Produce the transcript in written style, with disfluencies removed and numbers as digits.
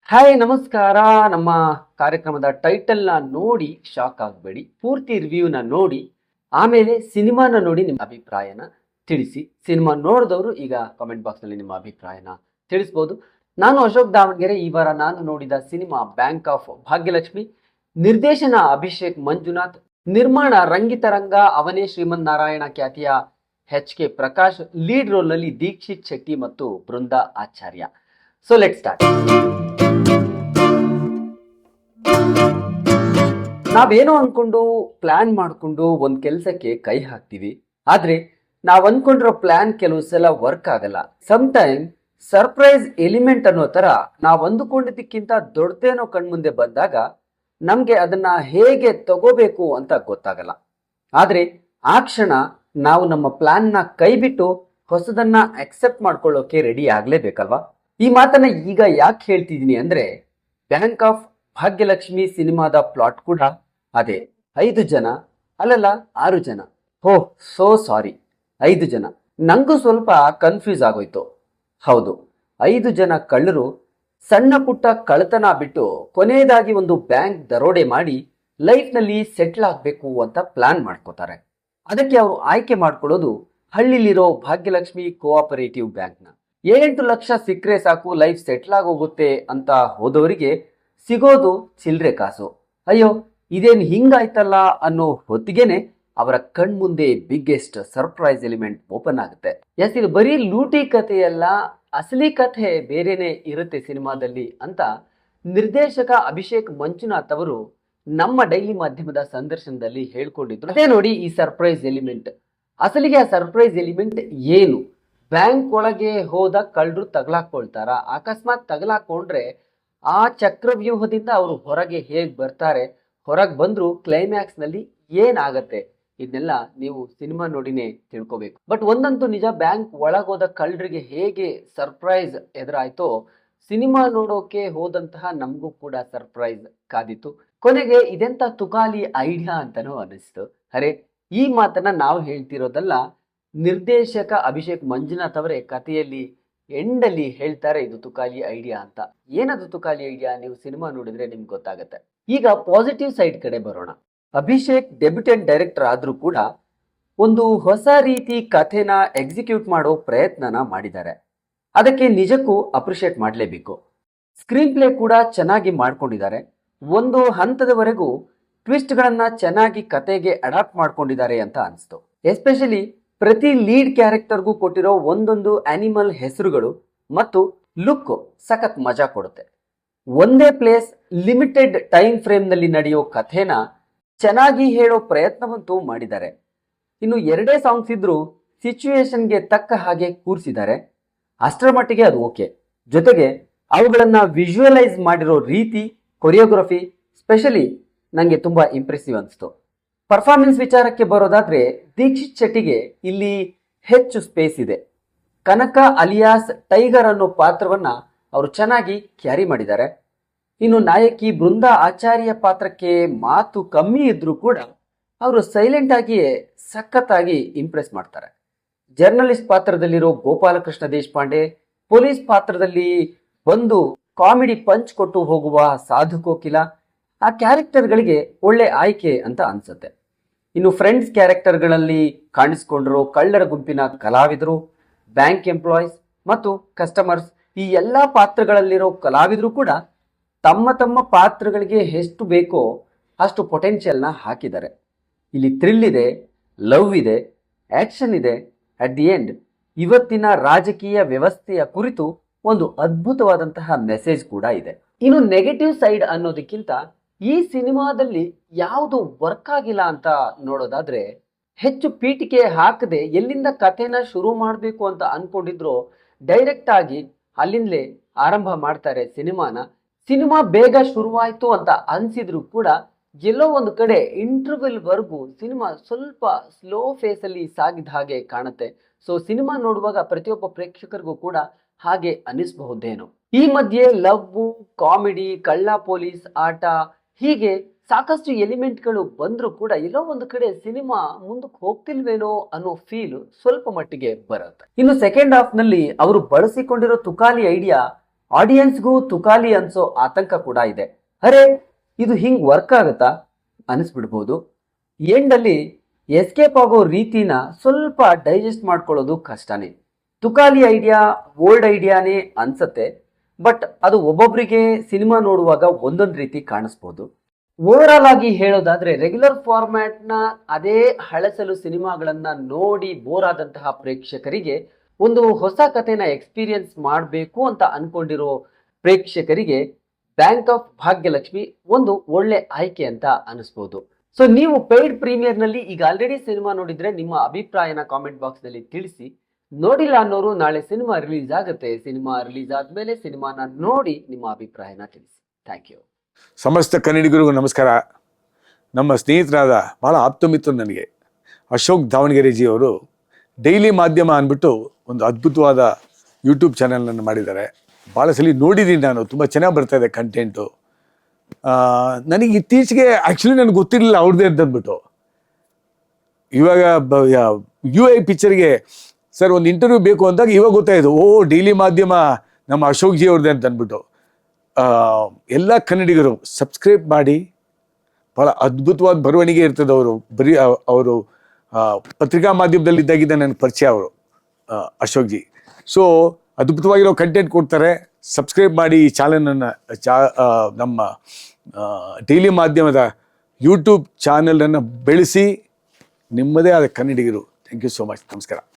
Hi ನಮಸ್ಕಾರ. ನಮ್ಮ ಕಾರ್ಯಕ್ರಮದ ಟೈಟಲ್ನ ನೋಡಿ ಶಾಕ್ ಆಗಬೇಡಿ. ಪೂರ್ತಿ ರಿವ್ಯೂನ ನೋಡಿ ಆಮೇಲೆ ಸಿನಿಮಾನ ನೋಡಿ ನಿಮ್ಮ ಅಭಿಪ್ರಾಯನ ತಿಳಿಸಿ. ಸಿನಿಮಾ ನೋಡಿದವರು ಈಗ ಕಾಮೆಂಟ್ ಬಾಕ್ಸ್ನಲ್ಲಿ ನಿಮ್ಮ ಅಭಿಪ್ರಾಯನ ತಿಳಿಸ್ಬೋದು. ನಾನು ಅಶೋಕ್ ದಾವಣಗೆರೆ. ಈ ವಾರ ನಾನು ನೋಡಿದ ಸಿನಿಮಾ ಬ್ಯಾಂಕ್ ಆಫ್ ಭಾಗ್ಯಲಕ್ಷ್ಮಿ. ನಿರ್ದೇಶನ ಅಭಿಷೇಕ್ ಮಂಜುನಾಥ್. ನಿರ್ಮಾಣ ರಂಗಿತರಂಗ. ಅವನೇ ಶ್ರೀಮನ್ ನಾರಾಯಣ ಖ್ಯಾತಿಯ HK ಪ್ರಕಾಶ್. ಲೀಡ್ ರೋಲ್ನಲ್ಲಿ ದೀಕ್ಷಿತ್ ಶೆಟ್ಟಿ ಮತ್ತು Brinda Acharya. So let start. ನಾವೇನೋ ಅನ್ಕೊಂಡು ಪ್ಲಾನ್ ಮಾಡ್ಕೊಂಡು ಒಂದ್ ಕೆಲ್ಸಕ್ಕೆ ಕೈ ಹಾಕ್ತಿವಿ. ಆದ್ರೆ ನಾವ್ ಅನ್ಕೊಂಡಿರೋ ಪ್ಲಾನ್ ಕೆಲವು ಸಲ ವರ್ಕ್ ಆಗಲ್ಲ. ಸಮ್ ಟೈಮ್ ಸರ್ಪ್ರೈಸ್ ಎಲಿಮೆಂಟ್ ಅನ್ನೋ ತರ ನಾವ್ ಅಂದುಕೊಂಡಿದ್ದಕ್ಕಿಂತ ದೊಡ್ಡದೇನೋ ಕಣ್ಮುಂದೆ ಬಂದಾಗ ನಮ್ಗೆ ಅದನ್ನ ಹೇಗೆ ತಗೋಬೇಕು ಅಂತ ಗೊತ್ತಾಗಲ್ಲ. ಆದ್ರೆ ಆ ಕ್ಷಣ ನಾವು ನಮ್ಮ ಪ್ಲಾನ್ ನ ಕೈ ಬಿಟ್ಟು ಹೊಸದನ್ನ ಅಕ್ಸೆಪ್ಟ್ ಮಾಡ್ಕೊಳ್ಳೋಕೆ ರೆಡಿ ಆಗ್ಲೇಬೇಕಲ್ವಾ? ಈ ಮಾತನ್ನ ಈಗ ಯಾಕೆ ಹೇಳ್ತಿದೀನಿ ಅಂದ್ರೆ, ಬ್ಯಾಂಕ್ ಆಫ್ ಭಾಗ್ಯಲಕ್ಷ್ಮಿ ಸಿನಿಮಾದ ಪ್ಲಾಟ್ ಕೂಡ ಅದೇ. 5 ಜನ, ಅಲ್ಲಲ್ಲ 6 ಜನ. ಓಹ್ ಸೋ ಸಾರಿ, 5 ಜನ. ನಂಗೂ ಸ್ವಲ್ಪ ಕನ್ಫ್ಯೂಸ್ ಆಗೋಯ್ತು. ಹೌದು, 5 ಜನ ಕಳ್ಳರು ಸಣ್ಣ ಪುಟ್ಟ ಕಳ್ಳತನ ಬಿಟ್ಟು ಕೊನೆಯದಾಗಿ ಒಂದು ಬ್ಯಾಂಕ್ ದರೋಡೆ ಮಾಡಿ ಲೈಫ್ನಲ್ಲಿ ಸೆಟ್ಲ್ ಆಗಬೇಕು ಅಂತ ಪ್ಲಾನ್ ಮಾಡ್ಕೋತಾರೆ. ಅದಕ್ಕೆ ಅವರು ಆಯ್ಕೆ ಮಾಡ್ಕೊಳ್ಳೋದು ಹಳ್ಳಿಲಿರೋ ಭಾಗ್ಯಲಕ್ಷ್ಮಿ ಕೋಆಪರೇಟಿವ್ ಬ್ಯಾಂಕ್ನ. 7-8 ಲಕ್ಷ ಸಿಕ್ಕರೆ ಸಾಕು, ಲೈಫ್ ಸೆಟ್ಲ್ ಆಗೋಗುತ್ತೆ ಅಂತ ಹೋದವರಿಗೆ ಸಿಗೋದು ಚಿಲ್ಲರೆ ಕಾಸು. ಅಯ್ಯೋ ಇದೇನು ಹಿಂಗಾಯ್ತಲ್ಲ ಅನ್ನೋ ಹೊತ್ತಿಗೆನೆ ಅವರ ಕಣ್ಮುಂದೆ ಬಿಗ್ಗೆಸ್ಟ್ ಸರ್ಪ್ರೈಸ್ ಎಲಿಮೆಂಟ್ ಓಪನ್ ಆಗುತ್ತೆ. ಎಸ್, ಇದು ಬರೀ ಲೂಟಿ ಕಥೆಯಲ್ಲ, ಅಸಲಿ ಕಥೆ ಬೇರೆನೆ ಇರುತ್ತೆ ಸಿನಿಮಾದಲ್ಲಿ ಅಂತ ನಿರ್ದೇಶಕ ಅಭಿಷೇಕ್ ಮಂಜುನಾಥ್ ಅವರು ನಮ್ಮ ಡೈಲಿ ಮಾಧ್ಯಮದ ಸಂದರ್ಶನದಲ್ಲಿ ಹೇಳ್ಕೊಂಡಿದ್ರು. ಅದೇ ನೋಡಿ ಈ ಸರ್ಪ್ರೈಸ್ ಎಲಿಮೆಂಟ್. ಅಸಲಿಗೆ ಆ ಸರ್ಪ್ರೈಸ್ ಎಲಿಮೆಂಟ್ ಏನು? ಬ್ಯಾಂಕ್ ಒಳಗೆ ಹೋದ ಕಳ್ಳರು ತಗಲಾಕೊಳ್ತಾರ. ಅಕಸ್ಮಾತ್ ತಗಲಾಕೊಂಡ್ರೆ ಆ ಚಕ್ರವ್ಯೂಹದಿಂದ ಅವರು ಹೊರಗೆ ಹೇಗ್ ಬರ್ತಾರೆ, ಹೊರಗೆ ಬಂದ್ರು ಕ್ಲೈಮ್ಯಾಕ್ಸ್ ನಲ್ಲಿ ಏನಾಗತ್ತೆ, ಇದನ್ನೆಲ್ಲ ನೀವು ಸಿನಿಮಾ ನೋಡಿನೇ ತಿಳ್ಕೊಬೇಕು. ಬಟ್ ಒಂದಂತೂ ನಿಜ, ಬ್ಯಾಂಕ್ ಒಳಗೋದ ಕಳ್ಳರಿಗೆ ಹೇಗೆ ಸರ್ಪ್ರೈಸ್ ಎದುರಾಯ್ತೋ ಸಿನಿಮಾ ನೋಡೋಕೆ ಹೋದಂತಹ ನಮಗೂ ಕೂಡ ಸರ್ಪ್ರೈಸ್ ಕಾದಿತ್ತು. ಕೊನೆಗೆ ಇದೆಂತ ತುಕಾಲಿ ಐಡಿಯಾ ಅಂತಾನೂ ಅನಿಸ್ತು. ಅರೆ, ಈ ಮಾತನ್ನ ನಾವು ಹೇಳ್ತಿರೋದಲ್ಲ, ನಿರ್ದೇಶಕ ಅಭಿಷೇಕ್ ಮಂಜುನಾಥ್ ಅವರೇ ಕಥೆಯಲ್ಲಿ ಎಂಡಲ್ಲಿ ಹೇಳ್ತಾರೆ ಇದು ತುಕಾಲಿ ಐಡಿಯಾ ಅಂತ. ಏನದು ತುಕಾಲಿ ಐಡಿಯಾ? ನೀವು ಸಿನಿಮಾ ನೋಡಿದ್ರೆ ನಿಮ್ಗೆ ಗೊತ್ತಾಗತ್ತೆ. ಈಗ ಪಾಸಿಟಿವ್ ಸೈಡ್ ಕಡೆ ಬರೋಣ. ಅಭಿಷೇಕ್ ಡೆಬ್ಯೂಟೆಂಟ್ ಡೈರೆಕ್ಟರ್ ಆದ್ರೂ ಕೂಡ ಒಂದು ಹೊಸ ರೀತಿ ಕಥೆನ ಎಕ್ಸಿಕ್ಯೂಟ್ ಮಾಡೋ ಪ್ರಯತ್ನನ ಮಾಡಿದ್ದಾರೆ. ಅದಕ್ಕೆ ನಿಜಕ್ಕೂ ಅಪ್ರಿಷಿಯೇಟ್ ಮಾಡಲೇಬೇಕು. ಸ್ಕ್ರೀನ್ ಪ್ಲೇ ಕೂಡ ಚೆನ್ನಾಗಿ ಮಾಡ್ಕೊಂಡಿದ್ದಾರೆ. ಒಂದು ಹಂತದವರೆಗೂ ಟ್ವಿಸ್ಟ್ಗಳನ್ನ ಚೆನ್ನಾಗಿ ಕತೆಗೆ ಅಡಾಪ್ಟ್ ಮಾಡ್ಕೊಂಡಿದ್ದಾರೆ ಅಂತ ಅನಿಸ್ತು. ಎಸ್ಪೆಷಲಿ ಪ್ರತಿ ಲೀಡ್ ಕ್ಯಾರೆಕ್ಟರ್ಗೂ ಕೊಟ್ಟಿರೋ ಒಂದೊಂದು ಆನಿಮಲ್ ಹೆಸರುಗಳು ಮತ್ತು ಲುಕ್ ಸಖತ್ ಮಜಾ ಕೊಡುತ್ತೆ. ಒಂದೇ ಪ್ಲೇಸ್, ಲಿಮಿಟೆಡ್ ಟೈಮ್ ಫ್ರೇಮ್ ನಲ್ಲಿ ನಡೆಯೋ ಕಥೆನ ಚೆನ್ನಾಗಿ ಹೇಳೋ ಪ್ರಯತ್ನವಂತೂ ಮಾಡಿದ್ದಾರೆ. ಇನ್ನು 2 ಸಾಂಗ್ಸ್ ಇದ್ರೂ ಸಿಚುವೇಶನ್ಗೆ ತಕ್ಕ ಹಾಗೆ ಕೂರಿಸಿದ್ದಾರೆ. ಅಷ್ಟರ ಮಟ್ಟಿಗೆ ಅದು ಓಕೆ. ಜೊತೆಗೆ ಅವುಗಳನ್ನ ವಿಜುವಲೈಸ್ ಮಾಡಿರೋ ರೀತಿ, ಕೊರಿಯೋಗ್ರಫಿ ಸ್ಪೆಷಲಿ ನನಗೆ ತುಂಬಾ ಇಂಪ್ರೆಸಿವ್ ಅನಿಸ್ತು. ಪರ್ಫಾರ್ಮೆನ್ಸ್ ವಿಚಾರಕ್ಕೆ ಬರೋದಾದ್ರೆ ದೀಕ್ಷಿತ್ ಶೆಟ್ಟಿಗೆ ಇಲ್ಲಿ ಹೆಚ್ಚು ಸ್ಪೇಸ್ ಇದೆ. ಕನಕ ಅಲಿಯಾಸ್ ಟೈಗರ್ ಅನ್ನೋ ಪಾತ್ರವನ್ನ ಅವರು ಚೆನ್ನಾಗಿ ಕ್ಯಾರಿ ಮಾಡಿದ್ದಾರೆ. ಇನ್ನು ನಾಯಕಿ ಬೃಂದಾ ಆಚಾರ್ಯ ಪಾತ್ರಕ್ಕೆ ಮಾತು ಕಮ್ಮಿ ಇದ್ರೂ ಕೂಡ ಅವರು ಸೈಲೆಂಟ್ ಆಗಿಯೇ ಸಖತ್ತಾಗಿ ಇಂಪ್ರೆಸ್ ಮಾಡ್ತಾರೆ. ಜರ್ನಲಿಸ್ಟ್ ಪಾತ್ರದಲ್ಲಿರೋ ಗೋಪಾಲಕೃಷ್ಣ ದೇಶಪಾಂಡೆ, ಪೊಲೀಸ್ ಪಾತ್ರದಲ್ಲಿ ಒಂದು ಕಾಮಿಡಿ ಪಂಚ್ ಕೊಟ್ಟು ಹೋಗುವ ಸಾಧು ಕೋಕಿಲ, ಆ ಕ್ಯಾರೆಕ್ಟರ್ಗಳಿಗೆ ಒಳ್ಳೆ ಆಯ್ಕೆ ಅಂತ ಅನ್ಸುತ್ತೆ. ಇನ್ನು ಫ್ರೆಂಡ್ಸ್ ಕ್ಯಾರೆಕ್ಟರ್ಗಳಲ್ಲಿ ಕಾಣಿಸ್ಕೊಂಡಿರೋ ಕಳ್ಳರ ಗುಂಪಿನ ಕಲಾವಿದರು, ಬ್ಯಾಂಕ್ ಎಂಪ್ಲಾಯೀಸ್ ಮತ್ತು ಕಸ್ಟಮರ್ಸ್, ಈ ಎಲ್ಲ ಪಾತ್ರಗಳಲ್ಲಿರೋ ಕಲಾವಿದರು ಕೂಡ ತಮ್ಮ ತಮ್ಮ ಪಾತ್ರಗಳಿಗೆ ಎಷ್ಟು ಬೇಕೋ ಅಷ್ಟು ಪೊಟೆನ್ಷಿಯಲ್ನ ಹಾಕಿದ್ದಾರೆ. ಇಲ್ಲಿ ಥ್ರಿಲ್ ಇದೆ, ಲವ್ ಇದೆ, ಆಕ್ಷನ್ ಇದೆ. ಅಟ್ ದಿ ಎಂಡ್ ಇವತ್ತಿನ ರಾಜಕೀಯ ವ್ಯವಸ್ಥೆಯ ಕುರಿತು ಒಂದು ಅದ್ಭುತವಾದಂತಹ ಮೆಸೇಜ್ ಕೂಡ ಇದೆ. ಇನ್ನು ನೆಗೆಟಿವ್ ಸೈಡ್ ಅನ್ನೋದಕ್ಕಿಂತ ಈ ಸಿನಿಮಾದಲ್ಲಿ ಯಾವುದು ವರ್ಕ್ ಆಗಿಲ್ಲ ಅಂತ ನೋಡೋದಾದ್ರೆ, ಹೆಚ್ಚು ಪೀಠಿಕೆ ಹಾಕದೆ ಎಲ್ಲಿಂದ ಕಥೆನ ಶುರು ಮಾಡಬೇಕು ಅಂತ ಅನ್ಕೊಂಡಿದ್ರು ಡೈರೆಕ್ಟ್ ಆಗಿ ಅಲ್ಲಿಂದಲೇ ಆರಂಭ ಮಾಡ್ತಾರೆ ಸಿನಿಮಾನ. ಸಿನಿಮಾ ಬೇಗ ಶುರುವಾಯ್ತು ಅಂತ ಅನ್ಸಿದ್ರು ಕೂಡ ಎಲ್ಲೋ ಒಂದು ಕಡೆ ಇಂಟರ್ವೆಲ್ ವರ್ಗೂ ಸಿನಿಮಾ ಸ್ವಲ್ಪ ಸ್ಲೋ ಫೇಸ್ ಅಲ್ಲಿ ಸಾಗಿದ ಹಾಗೆ ಕಾಣುತ್ತೆ. ಸೊ ಸಿನಿಮಾ ನೋಡುವಾಗ ಪ್ರತಿಯೊಬ್ಬ ಪ್ರೇಕ್ಷಕರಿಗೂ ಕೂಡ ಹಾಗೆ ಅನಿಸಬಹುದೇನೋ. ಈ ಮಧ್ಯೆ ಲವ್, ಕಾಮಿಡಿ, ಕಳ್ಳ ಪೊಲೀಸ್ ಆಟ, ಹೀಗೆ ಸಾಕಷ್ಟು ಎಲಿಮೆಂಟ್ಗಳು ಬಂದ್ರೂ ಕೂಡ ಎಲ್ಲೋ ಒಂದು ಕಡೆ ಸಿನಿಮಾ ಮುಂದಕ್ಕೆ ಹೋಗ್ತಿಲ್ವೇನೋ ಅನ್ನೋ ಫೀಲ್ ಸ್ವಲ್ಪ ಮಟ್ಟಿಗೆ ಬರುತ್ತೆ. ಇನ್ನು ಸೆಕೆಂಡ್ ಹಾಫ್ ನಲ್ಲಿ ಅವರು ಬಳಸಿಕೊಂಡಿರೋ ತುಕಾಲಿ ಐಡಿಯಾ ಆಡಿಯನ್ಸ್ಗೂ ತುಕಾಲಿ ಅನ್ಸೋ ಆತಂಕ ಕೂಡ ಇದೆ. ಅರೆ ಇದು ಹಿಂಗ್ ವರ್ಕ್ ಆಗತ್ತಾ ಅನಿಸ್ಬಿಡ್ಬೋದು. ಎಂಡಲ್ಲಿ ಎಸ್ಕೇಪ್ ಆಗೋ ರೀತಿನ ಸ್ವಲ್ಪ ಡೈಜೆಸ್ಟ್ ಮಾಡ್ಕೊಳ್ಳೋದು ಕಷ್ಟನೇ. ತುಕಾಲಿ ಐಡಿಯಾ ಓಲ್ಡ್ ಐಡಿಯಾನೇ ಅನ್ಸತ್ತೆ, ಬಟ್ ಅದು ಒಬ್ಬೊಬ್ಬರಿಗೆ ಸಿನಿಮಾ ನೋಡುವಾಗ ಒಂದೊಂದು ರೀತಿ ಕಾಣಿಸ್ಬೋದು. ಓವರ್ ಆಲ್ ಆಗಿ ಹೇಳೋದಾದ್ರೆ ರೆಗ್ಯುಲರ್ ಫಾರ್ಮ್ಯಾಟ್ನ ಅದೇ ಹಳಸಲು ಸಿನಿಮಾಗಳನ್ನ ನೋಡಿ ಬೋರ್ ಆದಂತಹ ಪ್ರೇಕ್ಷಕರಿಗೆ, ಒಂದು ಹೊಸ ಕಥೆನ ಎಕ್ಸ್ಪೀರಿಯನ್ಸ್ ಮಾಡಬೇಕು ಅಂತ ಅನ್ಕೊಂಡಿರೋ ಪ್ರೇಕ್ಷಕರಿಗೆ ಬ್ಯಾಂಕ್ ಆಫ್ ಭಾಗ್ಯಲಕ್ಷ್ಮಿ ಒಂದು ಒಳ್ಳೆ ಆಯ್ಕೆ ಅಂತ ಅನಿಸ್ಬೋದು. ಸೊ ನೀವು ಪೇಯ್ಡ್ ಪ್ರೀಮಿಯರ್ ನಲ್ಲಿ ಈಗ ಆಲ್ರೆಡಿ ಸಿನಿಮಾ ನೋಡಿದ್ರೆ ನಿಮ್ಮ ಅಭಿಪ್ರಾಯನ ಕಾಮೆಂಟ್ ಬಾಕ್ಸ್ ನಲ್ಲಿ ತಿಳಿಸಿ. ನೋಡಿಲ್ಲ ಅನ್ನೋರು ನಾಳೆ ಸಿನಿಮಾ ರಿಲೀಸ್ ಆಗುತ್ತೆ, ಸಿನಿಮಾ ರಿಲೀಸ್ ಆದ್ಮೇಲೆ ಸಿನಿಮಾನ ನೋಡಿ ನಿಮ್ಮ ಅಭಿಪ್ರಾಯನ ತಿಳಿಸಿ. Thank you. ಸಮಸ್ತ ಕನ್ನಡಿಗರಿಗೂ ನಮಸ್ಕಾರ. ನಮ್ಮ ಸ್ನೇಹಿತರಾದ ಭಾಳ ಆಪ್ತಮಿತ್ರರು ನನಗೆ ಅಶೋಕ್ ದಾವಣಗೆರೆಜಿ ಅವರು ಡೈಲಿ ಮಾಧ್ಯಮ ಅಂದ್ಬಿಟ್ಟು ಒಂದು ಅದ್ಭುತವಾದ ಯೂಟ್ಯೂಬ್ ಚಾನಲ್ನನ್ನು ಮಾಡಿದ್ದಾರೆ. ಭಾಳ ಸಲ ನೋಡಿದ್ದೀನಿ ನಾನು, ತುಂಬ ಚೆನ್ನಾಗಿ ಬರ್ತಾಯಿದೆ ಕಂಟೆಂಟು. ನನಗೆ ಇತ್ತೀಚೆಗೆ ಆ್ಯಕ್ಚುಲಿ ನನಗೆ ಗೊತ್ತಿರಲಿಲ್ಲ ಅವ್ರದ್ದೇ ಅಂತಂದ್ಬಿಟ್ಟು. ಇವಾಗ UI ಪಿಕ್ಚರ್ಗೆ ಸರ್ ಒಂದು ಇಂಟರ್ವ್ಯೂ ಬೇಕು ಅಂದಾಗ ಇವಾಗ ಗೊತ್ತಾಯಿತು, ಡೈಲಿ ಮಾಧ್ಯಮ ನಮ್ಮ ಅಶೋಕ್ ಜಿ ಅವ್ರದ್ದೇ ಅಂತ ಅಂದ್ಬಿಟ್ಟು. ಎಲ್ಲ ಕನ್ನಡಿಗರು ಸಬ್ಸ್ಕ್ರೈಬ್ ಮಾಡಿ. ಭಾಳ ಅದ್ಭುತವಾದ ಬರವಣಿಗೆ ಇರ್ತದೆ. ಅವರು ಪತ್ರಿಕಾ ಮಾಧ್ಯಮದಲ್ಲಿದ್ದಾಗಿದ್ದ ನನ್ನ ಪರಿಚಯ ಅವರು ಅಶೋಕ್ ಜಿ. ಸೊ ಅದ್ಭುತವಾಗಿರೋ ಕಂಟೆಂಟ್ ಕೊಡ್ತಾರೆ. ಸಬ್ಸ್ಕ್ರೈಬ್ ಮಾಡಿ ಈ ಚಾನಲನ್ನು, ನಮ್ಮ ಡೈಲಿ ಮಾಧ್ಯಮದ ಯೂಟ್ಯೂಬ್ ಚಾನಲನ್ನು ಬೆಳೆಸಿ ನಿಮ್ಮದೇ ಆದ ಕನ್ನಡಿಗರು. Thank you so much. ನಮಸ್ಕಾರ.